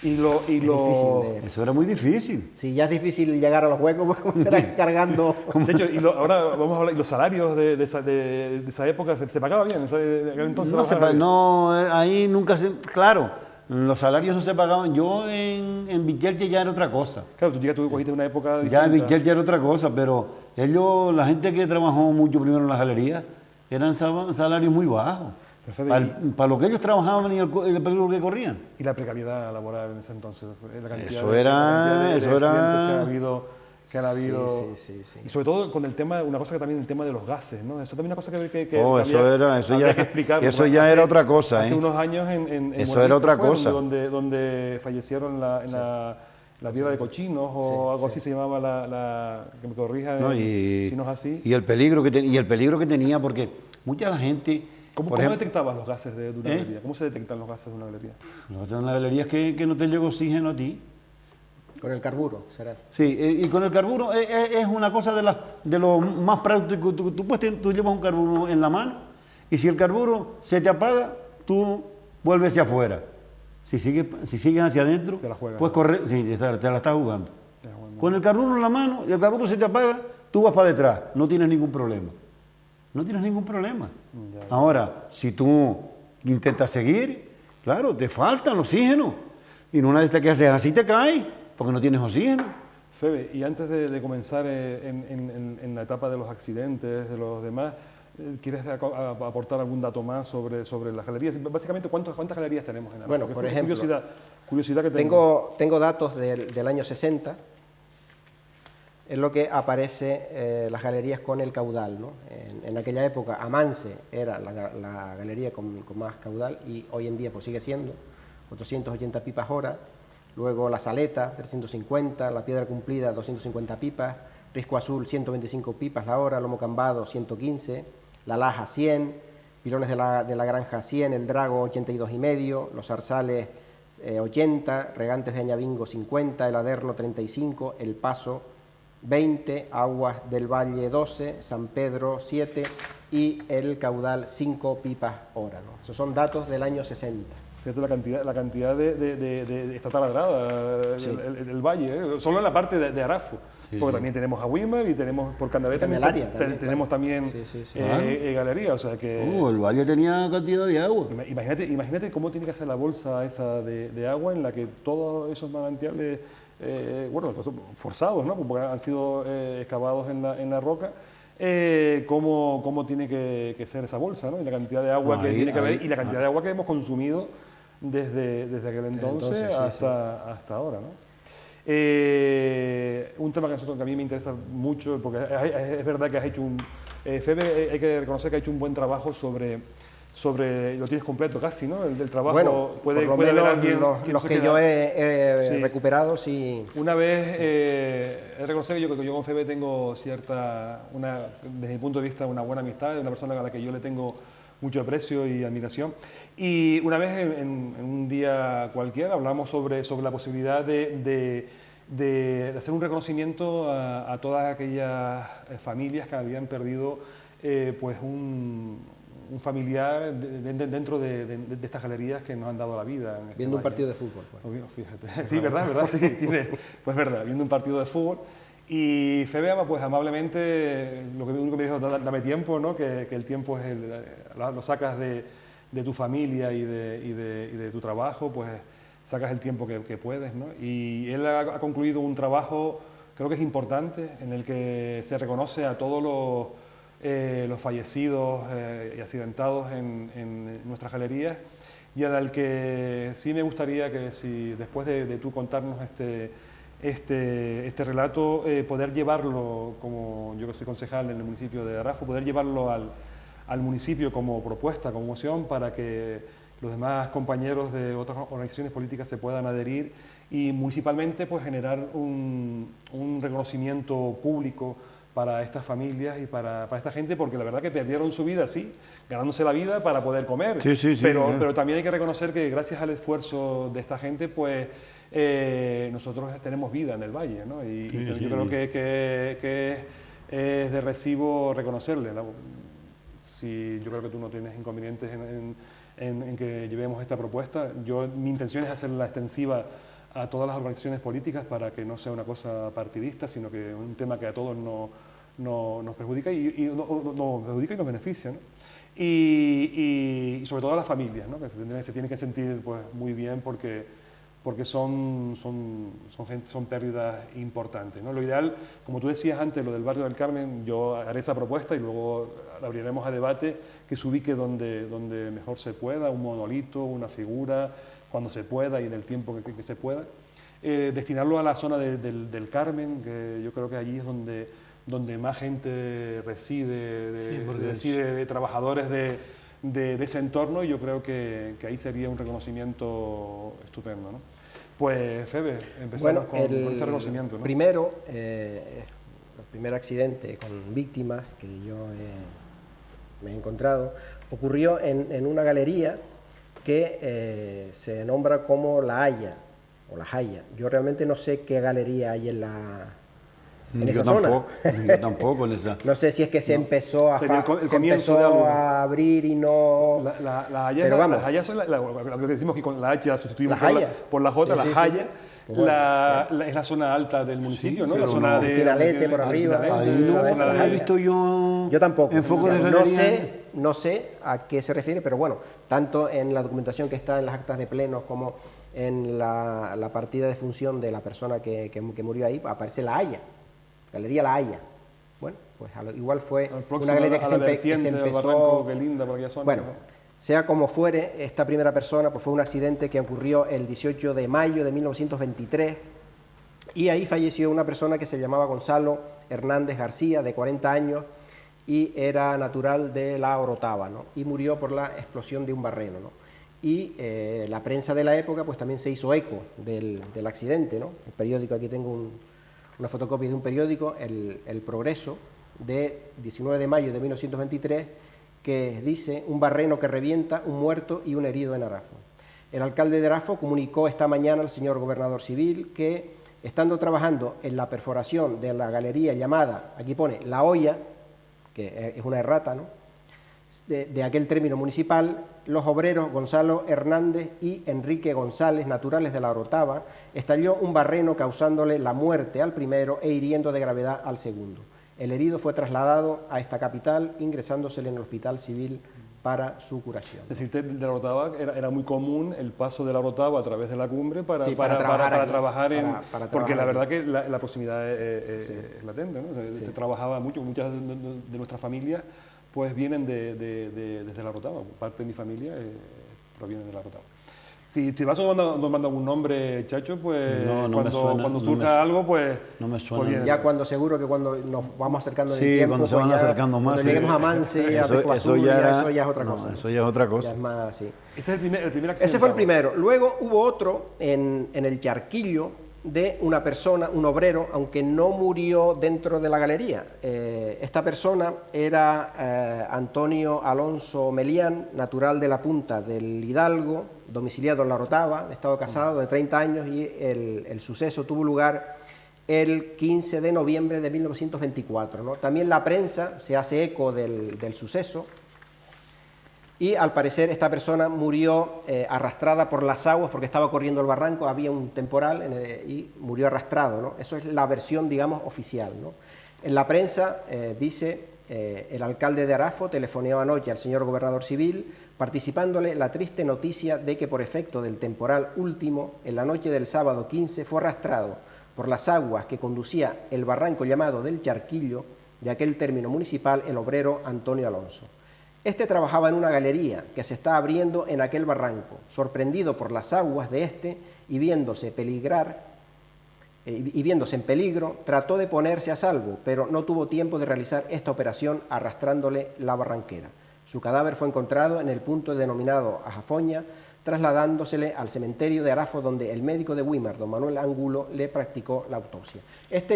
S1: Y lo,
S2: Difícil de-
S3: eso era muy difícil.
S2: Si ya es difícil llegar a los huecos, pues ¿cómo será cargando?
S1: de hecho, ahora vamos a hablar, y los salarios de esa época se pagaba bien, o sea, de aquel entonces
S3: No,
S1: trabajaba bien.
S3: ahí nunca se. Claro, los salarios no se pagaban. Yo en Villalche ya era otra cosa.
S1: Claro, tú cogiste una época
S3: Ya en
S1: distinta.
S3: Villalche era otra cosa, pero la gente que trabajó mucho primero en las galerías, eran salarios muy bajos.
S1: Perfecto.
S3: Para lo que ellos trabajaban y el peligro que corrían.
S1: Y la precariedad laboral en ese entonces, la cantidad
S3: Eso
S1: de-
S3: era-
S1: la cantidad de
S3: eso era-
S1: accidentes que han habido.
S2: Sí.
S1: Y sobre todo con el tema, una cosa que también el tema de los gases, ¿no? Eso también es una cosa que
S3: Oh, eso
S1: habría
S3: ya-
S1: que explicar.
S3: eso
S1: porque
S3: ya era otra cosa,
S1: Hace
S3: ¿eh?
S1: unos años en
S3: Eso
S1: Buenavista
S3: era otra
S1: fue
S3: cosa.
S1: donde fallecieron en la piedra de cochinos o algo así se llamaba que me corrija
S3: ¿No?
S1: si no es así.
S3: Y el peligro que tenía, porque mucha la gente.
S1: ¿Cómo
S3: por ejemplo,
S1: detectabas los gases de una galería? ¿Cómo se detectan los gases de una galería?
S3: lo que hacen en la galería es que no te llega oxígeno a ti.
S2: Con el carburo, será.
S3: Sí, y con el carburo es una cosa de lo más práctico. Tú llevas un carburo en la mano y si el carburo se te apaga, tú vuelves hacia afuera. Si sigues hacia adentro,
S1: Te la juegas.
S3: puedes correr, sí, te la estás jugando.
S1: Te la juegas.
S3: Con el carburo en la mano y el carburo se te apaga, tú vas para detrás, no tienes ningún problema. No tienes ningún problema.
S1: Ya.
S3: Ahora, si tú intentas seguir, claro, te falta el oxígeno. Y en una de estas que haces así te caes, porque no tienes oxígeno.
S1: Febe, y antes de comenzar en la etapa de los accidentes, de los demás, ¿quieres aportar algún dato más sobre las galerías? Básicamente, ¿cuántas galerías tenemos en Arafo?
S2: Bueno,
S1: Que es
S2: por
S1: una
S2: ejemplo,
S1: curiosidad que tengo.
S2: Tengo datos del año 60, es lo que aparece las galerías con el caudal, ¿no? En aquella época Amance era la galería con más caudal y hoy en día pues sigue siendo 480 pipas hora. Luego La Saleta, 350, La Piedra Cumplida, 250 pipas, Risco Azul, 125 pipas la hora, Lomo Cambado, 115, La Laja, 100, Pilones de la Granja, 100, El Drago, 82,5, Los Zarzales, 80, Regantes de Añabingo, 50, El Aderno, 35, El Paso, 20, Aguas del Valle, 12, San Pedro, 7 y el caudal, 5 pipas hora, ¿no? Esos son datos del año 60.
S1: Fíjate la cantidad está taladrada
S2: Sí.
S1: el valle, solo en la parte de Arafo,
S3: Sí.
S1: porque también tenemos a Wimmer y tenemos por Candalet
S2: Candelaria también,
S1: tenemos también
S2: Sí.
S1: galería, o sea que
S3: El valle tenía cantidad de agua.
S1: imagínate cómo tiene que ser la bolsa esa de agua en la que todos esos manantiales, forzados, ¿no? Porque han sido excavados en la roca. Cómo tiene que ser esa bolsa, ¿no? Y la cantidad de agua que
S3: Ahí,
S1: tiene que haber
S3: ahí,
S1: y la cantidad de agua que hemos consumido desde aquel entonces
S2: entonces,
S1: hasta ahora, ¿no? Un tema que a mí me interesa mucho, porque es verdad que has hecho Febe, hay que reconocer que ha hecho un buen trabajo sobre lo tienes completo casi, ¿no? El del trabajo,
S2: Bueno,
S1: puede
S2: por lo
S1: haber
S2: menos
S1: alguien
S2: los
S1: se
S2: que
S1: queda.
S2: yo he
S1: Sí.
S2: recuperado, sí.
S1: Una vez, he reconocido que yo con Febe tengo desde mi punto de vista, una buena amistad, de una persona a la que yo le tengo mucho aprecio y admiración. Y una vez en un día cualquiera hablamos sobre la posibilidad de hacer un reconocimiento a todas aquellas familias que habían perdido pues un familiar dentro de estas galerías que nos han dado la vida. En este
S2: Viendo un
S1: valle.
S2: partido de fútbol. Pues.
S1: Obvio, fíjate. Sí, verdad, sí, pues verdad, viendo un partido de fútbol. Y Febe, pues amablemente, lo único que me dijo, dame tiempo, ¿no? Que el tiempo es lo sacas de tu familia y de tu trabajo, pues sacas el tiempo que puedes, ¿no? Y él ha concluido un trabajo, creo que es importante, en el que se reconoce a todos los fallecidos y accidentados en nuestras galerías, y al que sí me gustaría que, si después de tú contarnos este relato, poder llevarlo, como yo que soy concejal en el municipio de Arafo, poder llevarlo al municipio como propuesta, como moción, para que los demás compañeros de otras organizaciones políticas se puedan adherir y municipalmente pues generar un reconocimiento público para estas familias y para esta gente, porque la verdad que perdieron su vida, sí, ganándose la vida para poder comer, pero también hay que reconocer que gracias al esfuerzo de esta gente, pues nosotros tenemos vida en el valle, ¿no? Yo creo que es de recibo reconocerle. Yo creo que tú no tienes inconvenientes en que llevemos esta propuesta. Mi intención es hacerla extensiva a todas las organizaciones políticas para que no sea una cosa partidista, sino que un tema que a todos nos perjudica y nos beneficia, ¿no? Y sobre todo a las familias, ¿no? Que se tienen que sentir pues muy bien porque son pérdidas importantes, ¿no? Lo ideal, como tú decías antes, lo del barrio del Carmen, yo haré esa propuesta y luego la abriremos a debate, que se ubique donde mejor se pueda, un monolito, una figura, cuando se pueda y en el tiempo que se pueda. Destinarlo a la zona del Carmen, que yo creo que allí es donde más gente reside, de trabajadores de ese entorno, y yo creo que ahí sería un reconocimiento estupendo, ¿no? Pues Febe, empezamos con ese reconocimiento, ¿no?
S2: Primero, el primer accidente con víctimas que yo me he encontrado ocurrió en una galería que se nombra como La Haya, o La Jaya. Yo realmente no sé qué galería hay en esa zona.
S3: Yo tampoco en esa.
S2: No sé si es que se empezó a abrir y no...
S1: La Haya, pero vamos. La Haya son lo que decimos que con la H la sustituimos por la J, sí, la Haya. Pues bueno, es la zona alta del municipio, sí, ¿no? La zona de
S2: Pinalete por arriba.
S3: No he visto yo
S2: tampoco.
S3: Enfoque de
S2: no sé a qué se refiere, pero bueno, tanto en la documentación que está en las actas de pleno como en la partida de función de la persona que murió ahí, aparece La Haya, Galería La Haya. Bueno, pues igual fue una galería que se empezó... Bueno, sea como fuere, esta primera persona pues fue un accidente que ocurrió el 18 de mayo de 1923 y ahí falleció una persona que se llamaba Gonzalo Hernández García, de 40 años, y era natural de La Orotava, ¿no? Y murió por la explosión de un barreno, ¿no? Y la prensa de la época pues también se hizo eco del accidente, ¿no? El periódico, aquí tengo una fotocopia de un periódico, El Progreso, de 19 de mayo de 1923, que dice: un barreno que revienta, un muerto y un herido en Arafo. El alcalde de Arafo comunicó esta mañana al señor gobernador civil que, estando trabajando en la perforación de la galería llamada, aquí pone, La Hoya, que es una errata, ¿no?, de aquel término municipal, los obreros Gonzalo Hernández y Enrique González, naturales de La Orotava, estalló un barreno causándole la muerte al primero e hiriendo de gravedad al segundo. El herido fue trasladado a esta capital, ingresándosele en el hospital civil para su curación.
S1: Es decir, de La Orotava era muy común el paso de La Orotava a través de la cumbre para trabajar porque la verdad que la proximidad es latente, ¿no? O sea, se trabajaba mucho, muchas de nuestras familias pues vienen desde La Orotava. Parte de mi familia proviene de La Orotava. Si te vas tomando algún nombre, Chacho, pues cuando surja algo, pues...
S3: No me suena.
S2: Pues ya cuando nos vamos acercando en el
S3: tiempo,
S2: cuando
S3: se van acercando más.
S2: Cuando lleguemos a Mance, a Peco Azul, eso ya es otra cosa.
S3: Eso ya es otra cosa.
S2: Ya es más, sí.
S1: Ese es el primer accidente.
S2: Ese fue el primero. Luego hubo otro en el Charquillo, de una persona, un obrero, aunque no murió dentro de la galería. Esta persona era Antonio Alonso Melián, natural de la Punta del Hidalgo, domiciliado en La Orotava, estado casado de 30 años, y el suceso tuvo lugar el 15 de noviembre de 1924, ¿no? También la prensa se hace eco del suceso Y al parecer esta persona murió arrastrada por las aguas porque estaba corriendo el barranco, había un temporal y murió arrastrado, ¿no? Eso es la versión, digamos, oficial, ¿no? En la prensa dice, el alcalde de Arafo telefoneó anoche al señor gobernador civil participándole la triste noticia de que por efecto del temporal último, en la noche del sábado 15 fue arrastrado por las aguas que conducía el barranco llamado del Charquillo, de aquel término municipal, el obrero Antonio Alonso. Este trabajaba en una galería que se está abriendo en aquel barranco. Sorprendido por las aguas de este y viéndose en peligro, trató de ponerse a salvo, pero no tuvo tiempo de realizar esta operación arrastrándole la barranquera. Su cadáver fue encontrado en el punto denominado Ajafoña, trasladándosele al cementerio de Arafo, donde el médico de Güímar, don Manuel Angulo, le practicó la autopsia.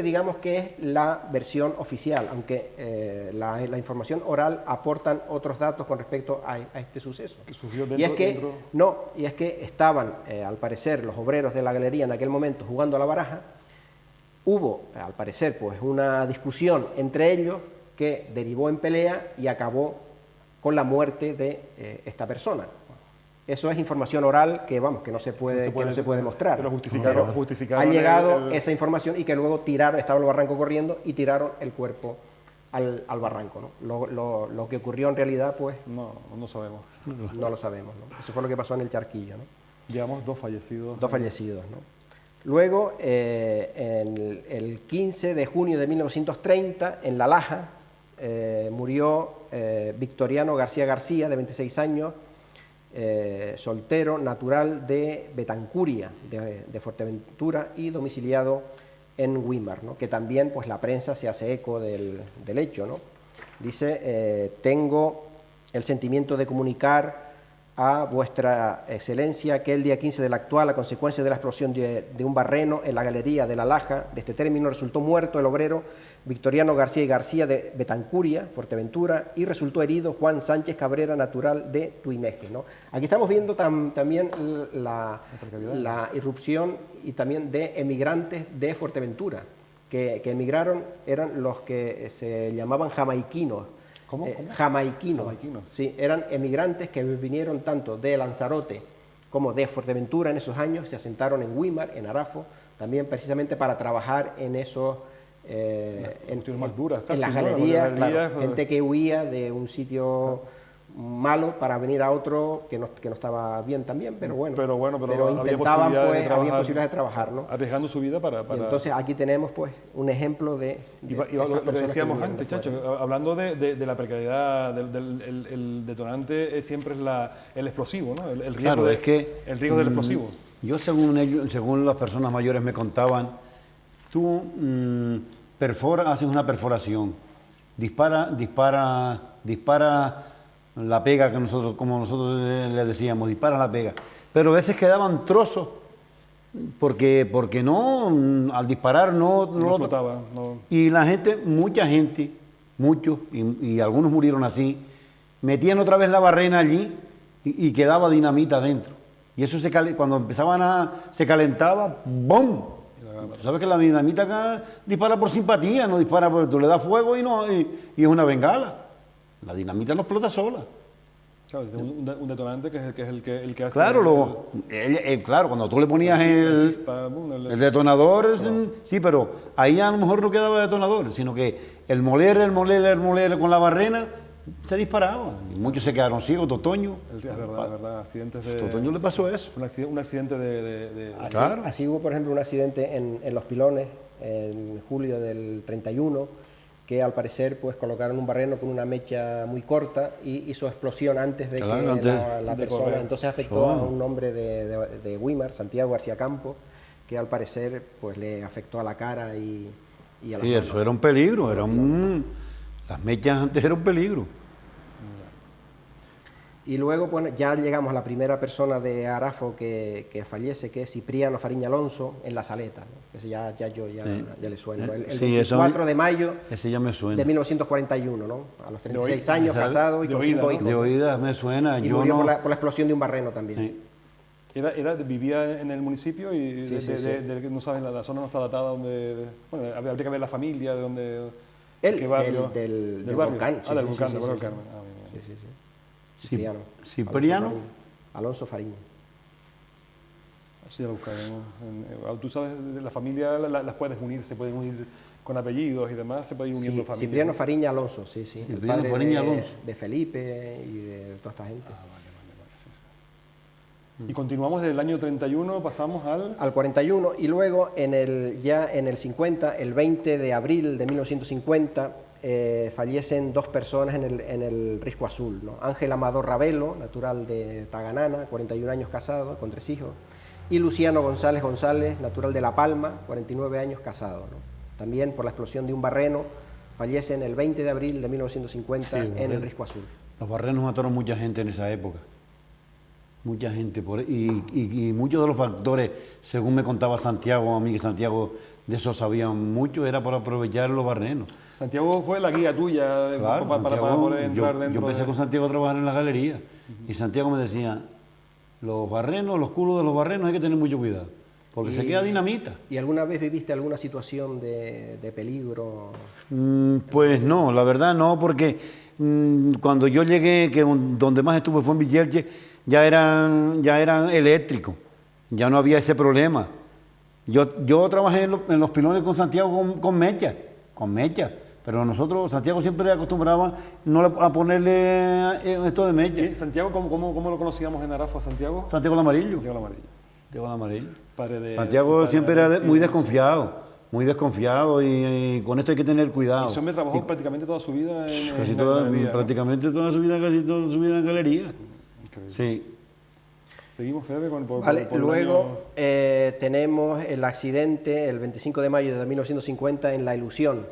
S2: Digamos que es la versión oficial, aunque la información oral aportan otros datos con respecto a este suceso. Y es que estaban, al parecer, los obreros de la galería en aquel momento jugando a la baraja. Hubo, al parecer, pues una discusión entre ellos que derivó en pelea y acabó con la muerte de esta persona. Eso es información oral que, vamos, que no se puede mostrar.
S1: Pero justificaron
S2: ha llegado esa información y que luego tiraron, estaba el barranco corriendo y tiraron el cuerpo al barranco, ¿no? Lo que ocurrió en realidad, pues...
S1: No sabemos.
S2: No lo sabemos, ¿no? Eso fue lo que pasó en el Charquillo, ¿no?
S1: Llevamos 2 fallecidos.
S2: 2 fallecidos, ¿no? Luego, el 15 de junio de 1930, en La Laja, murió Victoriano García García, de 26 años, soltero, natural de Betancuria, de Fuerteventura, y domiciliado en Güímar, ¿no? Que también, pues, la prensa se hace eco del hecho, ¿no? Dice, tengo el sentimiento de comunicar a vuestra excelencia que el día 15 del actual, a consecuencia de la explosión de un barreno en la galería de La Laja, de este término, resultó muerto el obrero Victoriano García y García de Betancuria, Fuerteventura, y resultó herido Juan Sánchez Cabrera, natural de Tuimeque, ¿no? Aquí estamos viendo también la irrupción y también de emigrantes de Fuerteventura, que emigraron, eran los que se llamaban jamaiquinos.
S1: ¿Cómo?
S2: Jamaiquinos. Sí, eran emigrantes que vinieron tanto de Lanzarote como de Fuerteventura en esos años, se asentaron en Güímar, en Arafo, también precisamente para trabajar en esos...
S1: más duras, casi,
S2: en las
S1: ¿no?
S2: galerías, claro, gente que huía de un sitio malo para venir a otro que no estaba bien también, pero intentaban, pues, había posibilidades de trabajar, ¿no?
S1: Arriesgando su vida para...
S2: Y entonces aquí tenemos, pues, un ejemplo de
S1: lo que decíamos antes, Chacho, hablando de la precariedad, el detonante siempre es el explosivo, ¿no? El riesgo,
S3: claro, es que,
S1: el riesgo del explosivo.
S3: Yo, según las personas mayores me contaban, tú haces una perforación, dispara la pega, como nosotros le decíamos, dispara la pega. Pero a veces quedaban trozos, porque no, al disparar no
S1: explotaba. No.
S3: Y la gente, muchos, y algunos murieron así, metían otra vez la barrena allí y quedaba dinamita dentro. Y eso cuando se calentaba, ¡bum! Tú sabes que la dinamita acá dispara por simpatía, no dispara porque tú le das fuego y es una bengala. La dinamita no explota sola.
S1: Claro, es un detonante que es el que hace...
S3: Claro, claro, cuando tú le ponías el detonador, sí, pero ahí a lo mejor no quedaba detonador, sino que el moler con la barrena se disparaba. Y muchos se quedaron ciegos, Totoño.
S1: Es verdad, accidentes de...
S3: Totoño le pasó eso.
S1: Un accidente
S2: Claro. Así hubo, por ejemplo, un accidente en Los Pilones, en julio del 31, que al parecer, pues, colocaron un barreno con una mecha muy corta y hizo explosión antes de que la persona...
S1: correr.
S2: Entonces afectó a un hombre de Güímar, Santiago García Campo, que al parecer, pues, le afectó a la cara y a la
S3: Sí, eso era un peligro, las mechas antes eran un peligro.
S2: Y luego, bueno, ya llegamos a la primera persona de Arafo que fallece, que es Cipriano Fariña Alonso, en La Saleta, ¿no? Ese ya le suena, ¿no? El 24 de mayo
S3: ese ya me suena.
S2: de 1941, ¿no? A los 36 años, casado y con 5 hijos.
S3: De oídas me suena.
S2: Y murió por la explosión de un barreno también.
S3: Sí.
S1: Vivía en el municipio y
S2: Sí.
S1: no sabes, la zona no está datada donde... Bueno, habría que ver la familia, de donde...
S2: Del volcán.
S1: Del volcán, del Carmen.
S2: Sí. Cipriano.
S3: Cipriano.
S2: Alonso Fariña.
S1: Así ya lo buscaremos. Tú sabes, de la familia las puedes unir, se pueden unir con apellidos y demás, se puede ir uniendo familias.
S2: Cipriano Fariña Alonso, sí.
S3: Cipriano
S2: El padre
S3: Fariña Alonso.
S2: de Felipe y de toda esta gente.
S1: Y continuamos del año 31, pasamos
S2: al 41 y luego ya en el 50, el 20 de abril de 1950, fallecen dos personas en el Risco Azul, ¿no? Ángel Amador Ravelo, natural de Taganana, 41 años casado, con 3 hijos, y Luciano González González, natural de La Palma, 49 años casado, ¿no? También por la explosión de un barreno, fallecen el 20 de abril de 1950 en el Risco Azul.
S3: Los barrenos mataron mucha gente en esa época. Mucha gente, y muchos de los factores, según me contaba Santiago, a mí que Santiago de eso sabía mucho, era para aprovechar los barrenos.
S1: Santiago fue la guía tuya
S3: Claro,
S1: para poder entrar dentro.
S3: Yo empecé con Santiago a trabajar en la galería y Santiago me decía, los barrenos, los culos de los barrenos hay que tener mucho cuidado, porque se queda dinamita.
S2: ¿Y alguna vez viviste alguna situación de peligro?
S3: Pues no, la verdad no, porque cuando yo llegué, donde más estuve fue en Villerche, ya eran eléctricos, ya no había ese problema. Yo trabajé en los pilones con Santiago con mecha, pero nosotros, Santiago siempre acostumbraba a ponerle esto de mecha.
S1: Santiago, ¿cómo lo conocíamos en Arafo a Santiago?
S3: Santiago el Amarillo.
S1: Santiago el Amarillo.
S3: Santiago siempre era muy desconfiado y con esto hay que tener cuidado.
S1: Ese hombre trabajó prácticamente toda su vida en
S3: galería, prácticamente toda su vida en galería. Sí.
S1: Seguimos, Fede,
S2: luego tenemos el accidente el 25 de mayo de 1950 en La Ilusión.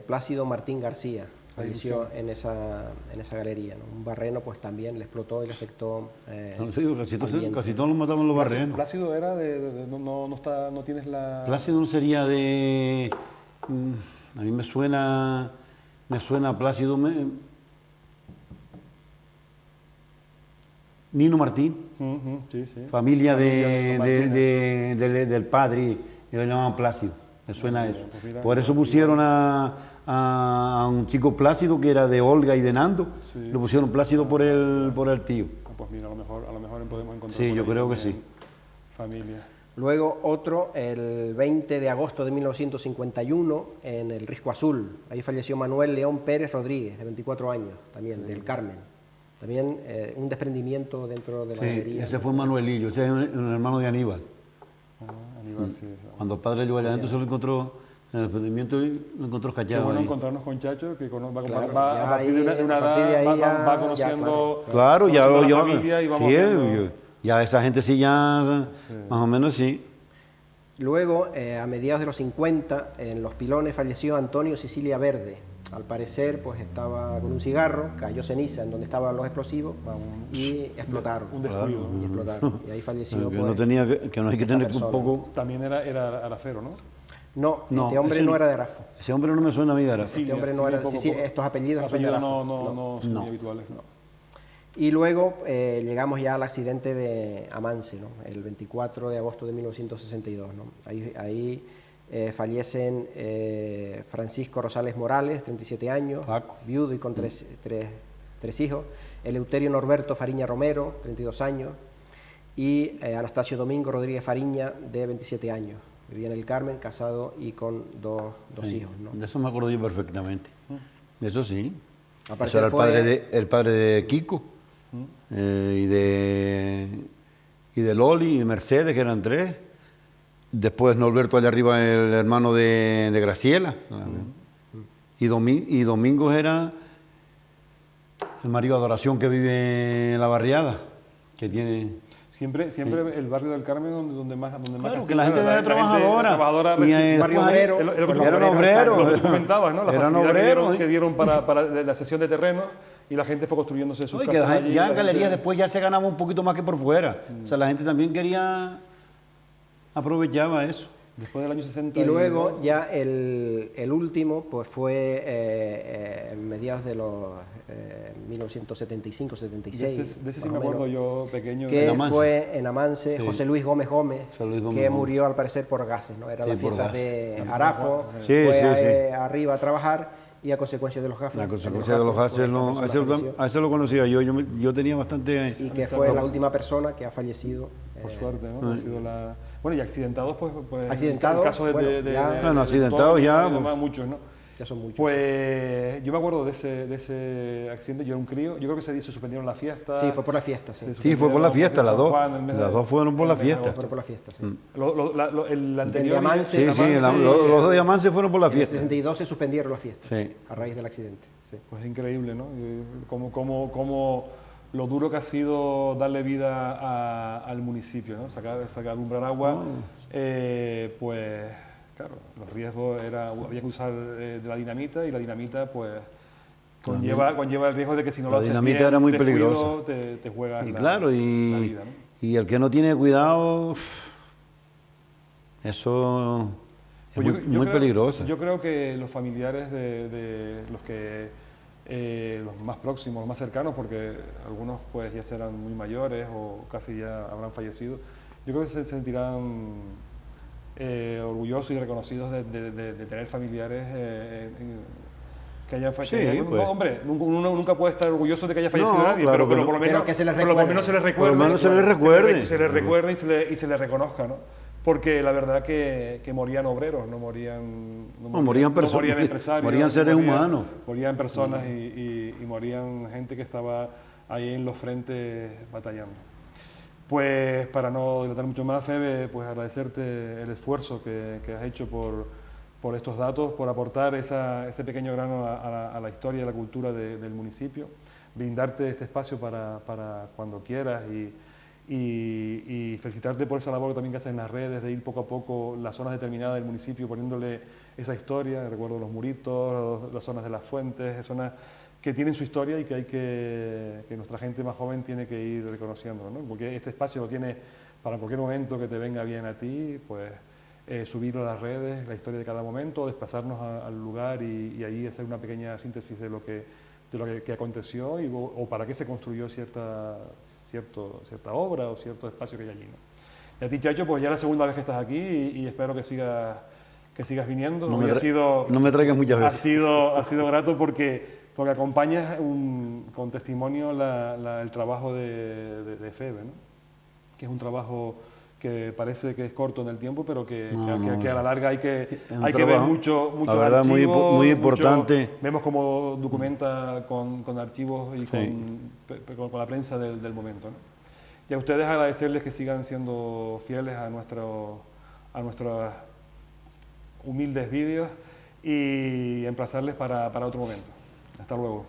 S2: Plácido Martín García falleció en esa galería, ¿no? Un barreno pues también le explotó y le afectó.
S3: Casi todos los mataban los barrenos.
S1: Plácido era no tienes la...
S3: Plácido no sería de... a mí me suena Plácido... Nino Martín,
S1: sí.
S3: familia del padre, y lo llamaban Plácido, me suena eso. Por eso pusieron a un chico Plácido que era de Olga y de Nando, lo pusieron Plácido por el tío.
S1: Pues mira, a lo mejor podemos encontrar.
S3: Sí, yo creo que sí.
S1: Familia.
S2: Luego otro, el 20 de agosto de 1951, en el Risco Azul. Ahí falleció Manuel León Pérez Rodríguez, de 24 años, también, del Carmen. También un desprendimiento dentro de la galería.
S3: Ese fue Manuelillo, ese es un hermano de Aníbal.
S1: Aníbal, sí.
S3: Cuando el padre llegó allá adentro se lo encontró en el desprendimiento y lo encontró callado.
S1: Qué bueno
S3: ahí.
S1: Encontrarnos con Chacho, que
S2: va
S1: a partir de una edad va conociendo
S3: claro,
S1: la familia y vamos viendo.
S3: Ya esa gente sí, más o menos sí.
S2: Luego, a mediados de los 50, en Los Pilones falleció Antonio Sicilia Verde. Al parecer, pues estaba con un cigarro, cayó ceniza en donde estaban los explosivos y explotaron.
S1: Un descuido.
S2: Y ahí falleció.
S3: Que no hay que tener un poco...
S1: También era arafero, ¿no?
S2: No, este hombre no era de Arafo.
S3: Ese hombre no me suena a mí de Arafo.
S2: Este hombre no era... estos apellidos
S1: no son muy habituales, no.
S2: Y luego llegamos ya al accidente de Amance, ¿no? El 24 de agosto de 1962, ¿no? Ahí fallecen Francisco Rosales Morales, 37 años, viudo y con tres hijos, Eleuterio Norberto Fariña Romero, 32 años, y Anastasio Domingo Rodríguez Fariña, de 27 años. Vivía en el Carmen, casado y con dos hijos, ¿no?
S3: De eso me acuerdo yo perfectamente. De eso sí.
S2: Eso
S3: era el padre de Kiko, y de Loli y de Mercedes, que eran 3. Después Norberto allá arriba, el hermano de Graciela. Y Domingos era el marido de Adoración que vive en la barriada, que tiene...
S1: Siempre el barrio del Carmen donde más
S3: claro, que la gente era trabajadora.
S1: Barrio obrero.
S3: Eran obreros.
S1: Lo que comentabas, ¿no? La
S3: eran
S1: obreros que dieron para la cesión de terreno y la gente fue construyéndose sus casas allí.
S3: Ya en galerías después ya se ganaba un poquito más que por fuera. O sea, la gente también aprovechaba eso.
S1: Después del año 60.
S2: Y luego ya el último pues fue en mediados de los 1975-76.
S1: De ese sí me acuerdo yo, pequeño.
S2: Que fue en Amance, sí. José Luis Gómez, que murió al parecer por gases, ¿no? Era la fiesta de Arafo, fue arriba a trabajar y a consecuencia de los gases.
S3: La consecuencia de los gases, no, a ese lo conocía yo tenía bastante...
S2: Y que fue la última persona que ha fallecido.
S1: Por suerte, ¿no? Ha sido bueno, y accidentados, pues
S2: accidentados,
S1: en caso
S3: bueno, accidentados ya,
S1: además, muchos, ¿no?
S2: Ya son muchos.
S1: Pues yo me acuerdo de ese accidente, yo era un crío, yo creo que ese día se suspendieron las fiestas.
S2: Sí, fue por la fiesta, sí.
S3: Sí, fue por la fiesta, las
S2: Las
S3: dos fueron por la fiesta.
S2: Fueron por la fiesta, sí.
S1: El anterior...
S2: El Diamante,
S3: los dos diamantes fueron por la
S2: En el
S3: fiesta.
S2: 62 se suspendieron las fiestas,
S3: Sí.
S2: a raíz del accidente. Sí.
S1: Pues increíble, ¿no? Como lo duro que ha sido darle vida al municipio, ¿no? Sacar Umbraragua, pues claro, los riesgos había que usar de la dinamita, y la dinamita pues conlleva el riesgo de que si no lo haces bien,
S3: la dinamita era muy peligrosa.
S1: Te juegas
S3: Y
S1: la vida, ¿no?
S3: Y el que no tiene cuidado, eso es muy peligroso.
S1: Yo creo que los familiares de los que los más próximos, los más cercanos, porque algunos pues ya serán muy mayores o casi ya habrán fallecido, yo creo que se sentirán orgullosos y reconocidos de tener familiares que hayan fallecido.
S3: Sí, pues.
S1: No, hombre, uno nunca puede estar orgulloso de que haya fallecido nadie,
S3: claro,
S1: pero por lo menos
S2: que se les
S1: recuerde.
S3: Por lo menos se les recuerde.
S1: Se les recuerde y se les reconozca, ¿no? Porque la verdad que morían obreros, no morían empresarios,
S3: morían seres humanos.
S1: Morían personas y morían gente que estaba ahí en los frentes batallando. Pues para no dilatar mucho más, Febe, pues agradecerte el esfuerzo que has hecho por estos datos, por aportar ese pequeño grano a la historia y a la cultura del municipio, brindarte este espacio para cuando quieras y felicitarte por esa labor también que haces en las redes, de ir poco a poco las zonas determinadas del municipio poniéndole esa historia. Recuerdo los muritos, las zonas de las fuentes, zonas que tienen su historia y que hay que nuestra gente más joven tiene que ir reconociéndolo, ¿no? Porque este espacio lo tiene para cualquier momento que te venga bien a ti, pues subirlo a las redes, la historia de cada momento, desplazarnos al lugar y ahí hacer una pequeña síntesis de lo que aconteció o para qué se construyó cierta obra o cierto espacio que hay allí, ¿no? Y a ti, Chacho, pues ya es la segunda vez que estás aquí y espero que sigas viniendo.
S3: No me traigas muchas veces.
S1: Ha sido grato porque acompañas con testimonio el trabajo de Febe, ¿no? Que es un trabajo que parece que es corto en el tiempo, pero que a la larga hay que ver muchos archivos.
S3: Muy importante.
S1: Vemos cómo documenta con archivos y con la prensa del momento, ¿no? Y a ustedes agradecerles que sigan siendo fieles a nuestros humildes vídeos y emplazarles para otro momento. Hasta luego.